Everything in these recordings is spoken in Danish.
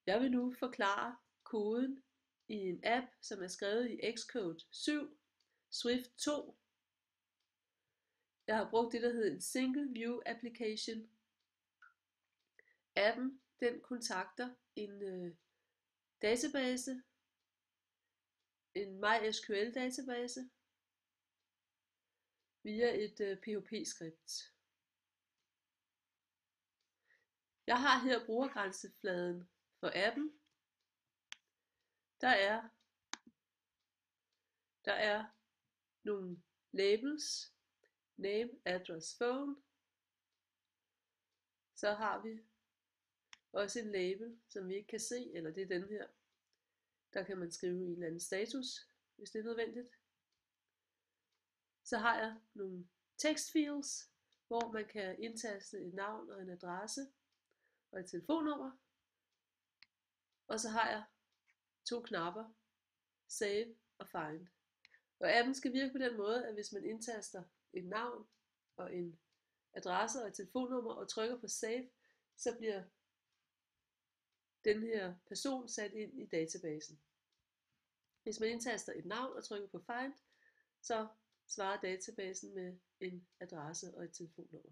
Jeg vil nu forklare koden i en app, som er skrevet i Xcode 7, Swift 2. Jeg har brugt det, der hedder en Single View Application. Appen den kontakter en database, en MySQL database, via et PHP-skript. Jeg har her brugergrænsefladen for appen. Der er nogle labels, name, address, phone. Så har vi også en label, som vi ikke kan se, eller det er den her. Der kan man skrive en eller anden status, hvis det er nødvendigt. Så har jeg nogle tekstfields, hvor man kan indtaste et navn og en adresse og et telefonnummer. Og så har jeg to knapper, Save og Find. Og appen skal virke på den måde, at hvis man indtaster et navn og en adresse og et telefonnummer og trykker på Save, så bliver den her person sat ind i databasen. Hvis man indtaster et navn og trykker på Find, så svarer databasen med en adresse og et telefonnummer.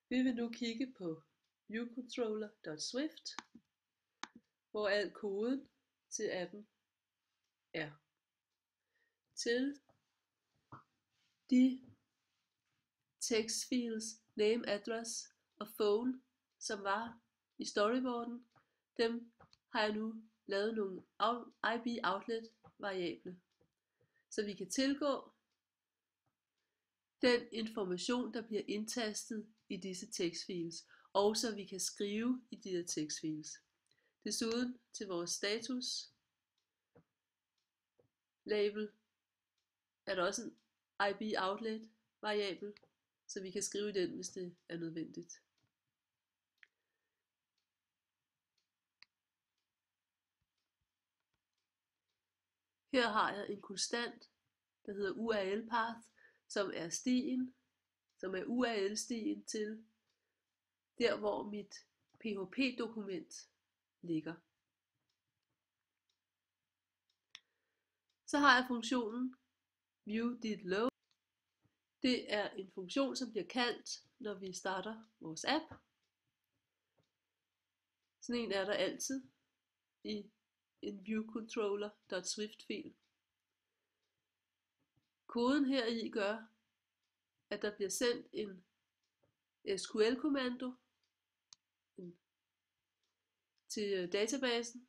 Vi vil nu kigge på viewcontroller.swift, hvor al koden til appen er. Til de tekstfields name, address og phone, som var i storyboarden, dem har jeg nu lavet nogle IB outlet variable, så vi kan tilgå den information, der bliver indtastet i disse tekstfields, og så vi kan skrive i de her tekstfields. Desuden til vores status label er der også en IB outlet variabel, så vi kan skrive i den, hvis det er nødvendigt. Her har jeg en konstant, der hedder URL path, som er stien, som er URL-stien til der, hvor mit PHP-dokument ligger. Så har jeg funktionen viewDidLoad. Det er en funktion, som bliver kaldt, når vi starter vores app. Sådan en er der altid i en viewcontroller.swift-fil. Koden heri gør, at der bliver sendt en SQL-kommando til databasen.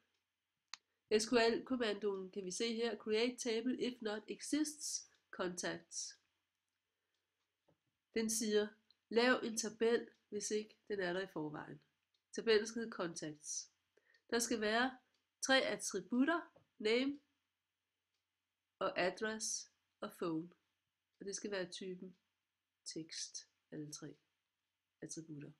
SQL-kommandoen kan vi se her, create table if not exists contacts. Den siger, lav en tabel, hvis ikke den er der i forvejen. Tabellen skal hedde contacts. Der skal være 3 attributter, name og address og phone. Og det skal være typen tekst, alle 3 attributter.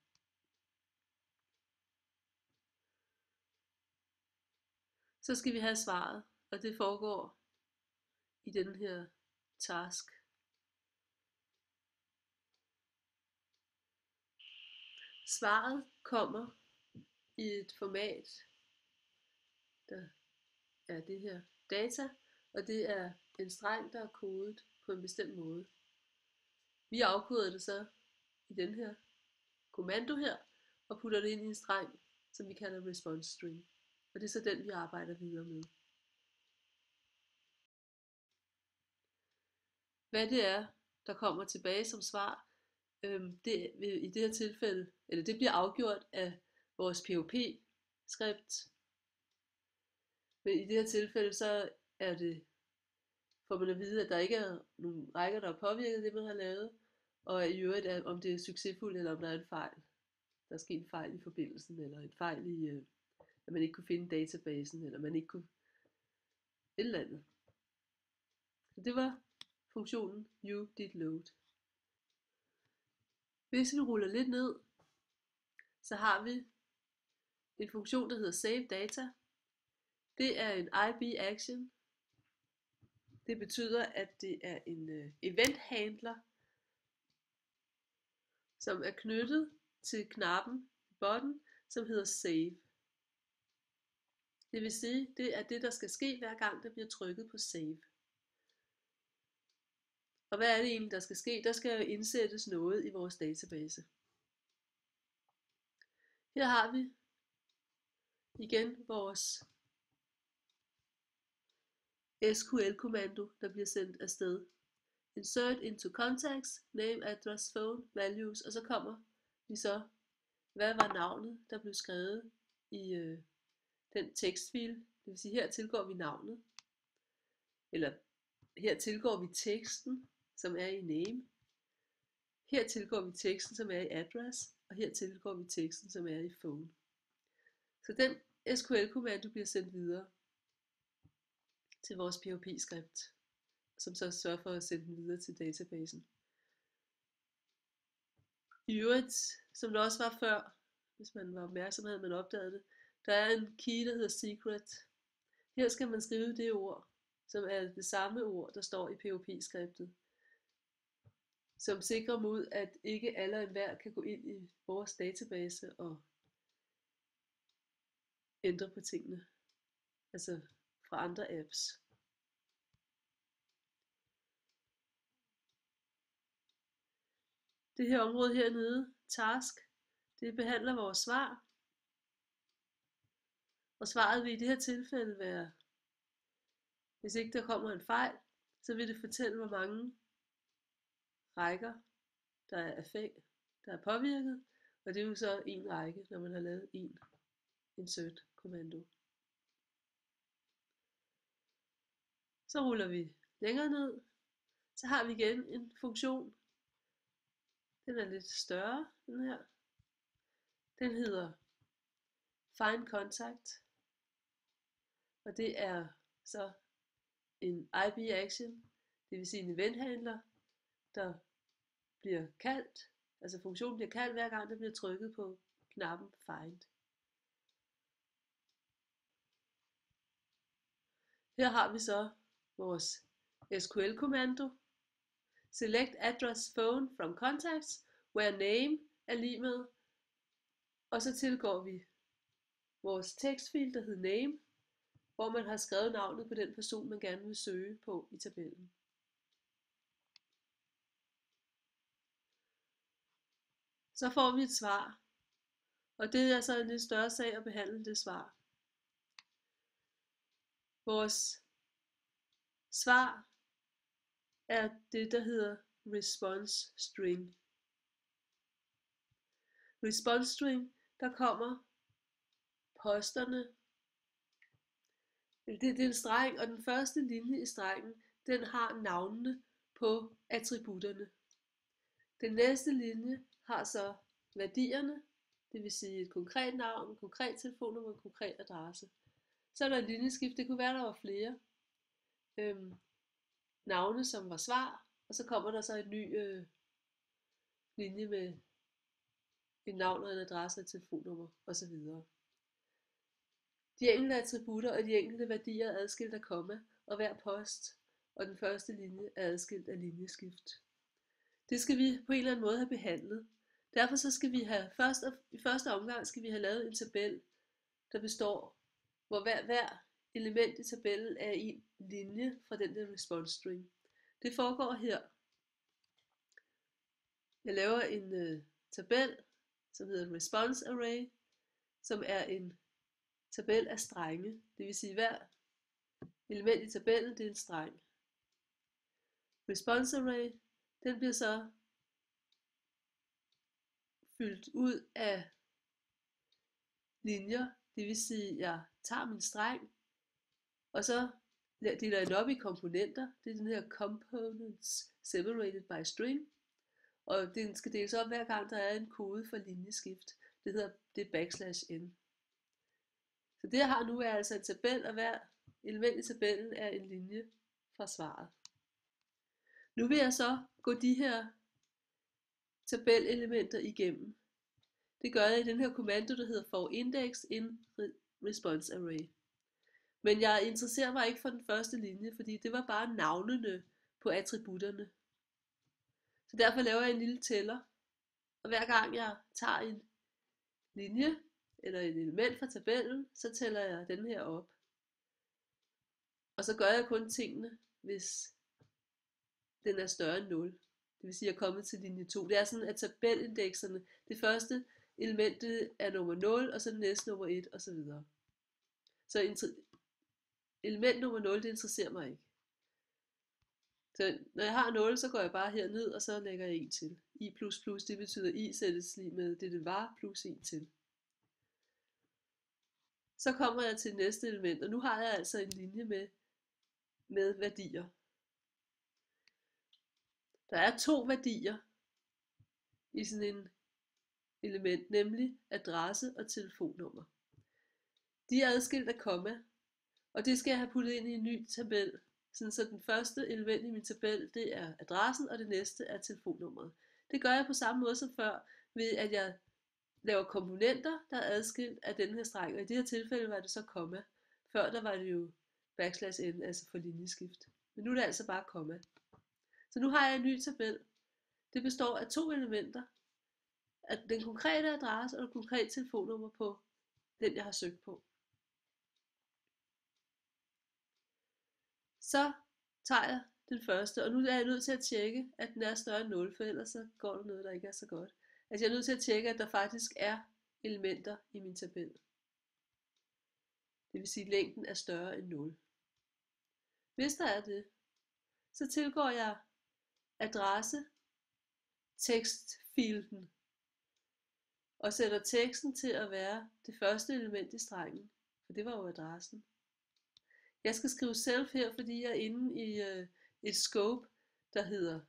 Så skal vi have svaret, og det foregår i den her task. Svaret kommer i et format, der er det her data, og det er en streng, der er kodet på en bestemt måde. Vi afkoder det så i den her kommando her, og putter det ind i en streng, som vi kalder response string. Og det er så den, vi arbejder videre med. Hvad det er, der kommer tilbage som svar, i det her tilfælde, eller det bliver afgjort af vores PHP-skript. Men i det her tilfælde, så får man at vide, at der ikke er nogen rækker, der har påvirket det, man har lavet, og i øvrigt, om det er succesfuldt, eller om der er en fejl. Der er sket en fejl i forbindelsen, eller en fejl i, at man ikke kunne finde databasen, eller man ikke kunne et eller andet. Så det var funktionen viewDidLoad. Hvis vi ruller lidt ned, så har vi en funktion, der hedder SaveData. Det er en IB action. Det betyder, at det er en event handler, som er knyttet til knappen button, som hedder Save. Det vil sige, det er det, der skal ske, hver gang der bliver trykket på save. Og hvad er det egentlig, der skal ske? Der skal jo indsættes noget i vores database. Her har vi igen vores SQL-kommando, der bliver sendt afsted. Insert into contacts, name, address, phone, values, og så kommer vi så, hvad var navnet, der blev skrevet i den tekstfil. Det vil sige, her tilgår vi navnet, eller her tilgår vi teksten, som er i name. Her tilgår vi teksten, som er i address, og her tilgår vi teksten, som er i phone. Så den SQL-kommando bliver sendt videre til vores PHP-skript, som så sørger for at sende den videre til databasen. I øvrigt, som der også var før, hvis man var opmærksom, havde man opdaget det, der er en key, der hedder secret. Her skal man skrive det ord, som er det samme ord, der står i PHP-skriptet, som sikrer mod, at ikke alle og enhver kan gå ind i vores database og ændre på tingene, altså fra andre apps. Det her område hernede, task, det behandler vores svar. Og svaret vil i det her tilfælde være, hvis ikke der kommer en fejl, så vil det fortælle, hvor mange rækker, der er påvirket. Og det er jo så en række, når man har lavet en insert kommando. Så ruller vi længere ned. Så har vi igen en funktion. Den er lidt større, den her. Den hedder find contact. Og det er så en IB action, det vil sige en eventhandler, der bliver kaldt, altså funktionen bliver kaldt hver gang der bliver trykket på knappen find. Her har vi så vores SQL-kommando. Select address phone from contacts, where name er lig med, og så tilgår vi vores tekstfil, der hedder name, hvor man har skrevet navnet på den person, man gerne vil søge på i tabellen. Så får vi et svar, og det er så en lidt større sag at behandle det svar. Vores svar er det, der hedder response string. Response string, der kommer posterne. Det er en streng, og den første linje i strengen, den har navnene på attributterne. Den næste linje har så værdierne, det vil sige et konkret navn, en konkret telefonnummer, en konkret adresse. Så er der et linjeskift, det kunne være, der var flere navne, som var svar, og så kommer der så en ny linje med et navn og en adresse og et telefonnummer osv. De enkelte attributter og de enkelte værdier er adskilt af komma, og hver post og den første linje er adskilt af linjeskift. Det skal vi på en eller anden måde have behandlet. Derfor så skal vi i første omgang skal vi have lavet en tabel, der består, hvor hver element i tabellen er en linje fra den der response string. Det foregår her. Jeg laver en tabel, som hedder response array, som er en tabel af strenge. Det vil sige, hver element i tabellen, det er en streng. Response array, den bliver så fyldt ud af linjer. Det vil sige, at jeg tager min streng, og så deler jeg den op i komponenter. Det er den her components separated by string. Og den skal deles op hver gang der er en kode for linjeskift. Det er \n. Så det jeg har nu er altså en tabel, og hver element i tabellen er en linje fra svaret. Nu vil jeg så gå de her tabelelementer igennem. Det gør jeg i den her kommando, der hedder forIndex in response array. Men jeg interesserer mig ikke for den første linje, fordi det var bare navnene på attributterne. Så derfor laver jeg en lille tæller, og hver gang jeg tager en linje, eller et element fra tabellen, så tæller jeg den her op. Og så gør jeg kun tingene, hvis den er større end 0. Det vil sige, at jeg er kommet til linje 2. Det er sådan, at tabelindekserne, det første element det er nummer 0, og så det næste nummer 1, og så videre. Så element nummer 0, det interesserer mig ikke. Så når jeg har 0, så går jeg bare herned, og så lægger jeg 1 til. I++, det betyder I sættes lige med det var, plus 1 til. Så kommer jeg til næste element, og nu har jeg altså en linje med værdier. Der er 2 værdier i sådan en element, nemlig adresse og telefonnummer. De er adskilt af komma, og det skal jeg have puttet ind i en ny tabel. Så den første element i min tabel, det er adressen, og det næste er telefonnummeret. Det gør jeg på samme måde som før, ved at jeg laver komponenter, der er adskilt af den her streng. Og i det her tilfælde var det så komma. Før der var det jo \n, altså for linjeskift. Men nu er det altså bare komma. Så nu har jeg en ny tabel. Det består af 2 elementer. Den konkrete adresse og det konkrete telefonnummer på den, jeg har søgt på. Så tager jeg den første, og nu er jeg nødt til at tjekke, at den er større end 0, for ellers så går der noget, der ikke er så godt. Altså jeg er nødt til at tjekke, at der faktisk er elementer i min tabel. Det vil sige, at længden er større end 0. Hvis der er det, så tilgår jeg adresse tekstfielden og sætter teksten til at være det første element i strengen, for det var jo adressen. Jeg skal skrive self her, fordi jeg er inde i et scope, der hedder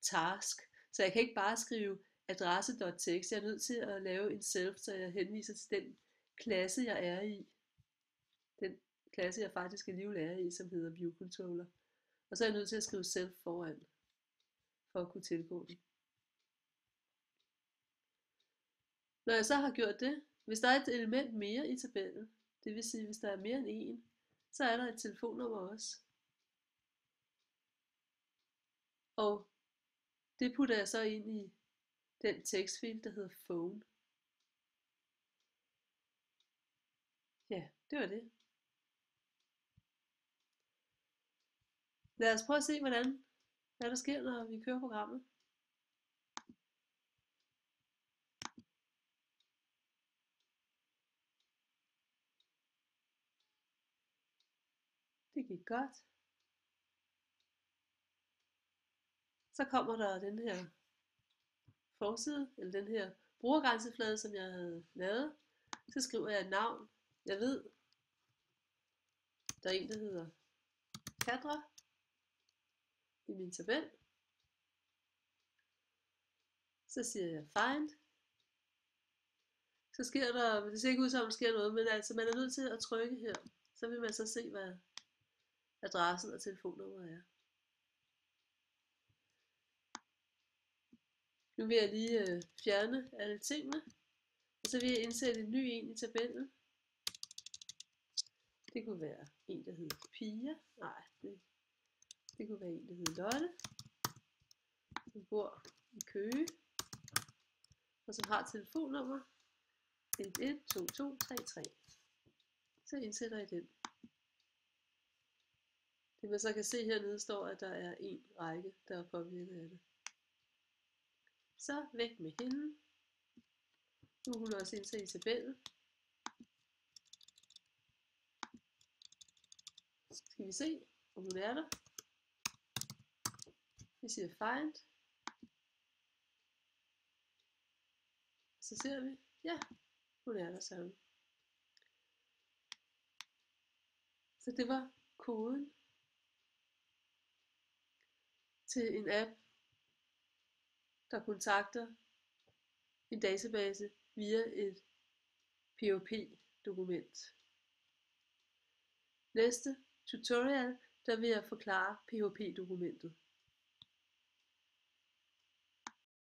task. Så jeg kan ikke bare skrive adresse.txt. Jeg er nødt til at lave en self, så jeg henviser til den klasse, jeg er i. Den klasse, jeg faktisk alligevel er i, som hedder viewcontroller. Og så er jeg nødt til at skrive self foran, for at kunne tilgå den. Når jeg så har gjort det, hvis der er et element mere i tabellen, det vil sige, hvis der er mere end en, så er der et telefonnummer også. Og det putter jeg så ind i den tekstfil, der hedder phone. Ja, det var det. Lad os prøve at se, hvad der sker, når vi kører programmet. Det gik godt. Så kommer der den her forside, eller den her brugergrænseflade, som jeg havde lavet. Så skriver jeg et navn. Jeg ved, der er en, der hedder Kadra i min tabel. Så siger jeg find. Så sker der, det ser ikke ud som, der sker noget, men altså man er nødt til at trykke her. Så vil man så se, hvad adressen og telefonnummeret er. Nu vil jeg lige fjerne alle tingene, og så vil jeg indsætte en ny en i tabellen. Det kunne være en, der hedder Pia. Nej, det kunne være en, der hedder Lotte, som bor i Køge, og som har telefonnummer 112233. Så indsætter jeg den. Det man så kan se hernede står, at der er en række, der er påvirket af det. Så væk med hende. Nu er hun også indsat i tabellen. Skal vi se, om hun er der. Vi siger find. Så ser vi, ja, hun er der sammen. Så det var koden til en app, der kontakter en database via et PHP-dokument. Næste tutorial, der vil jeg forklare PHP-dokumentet.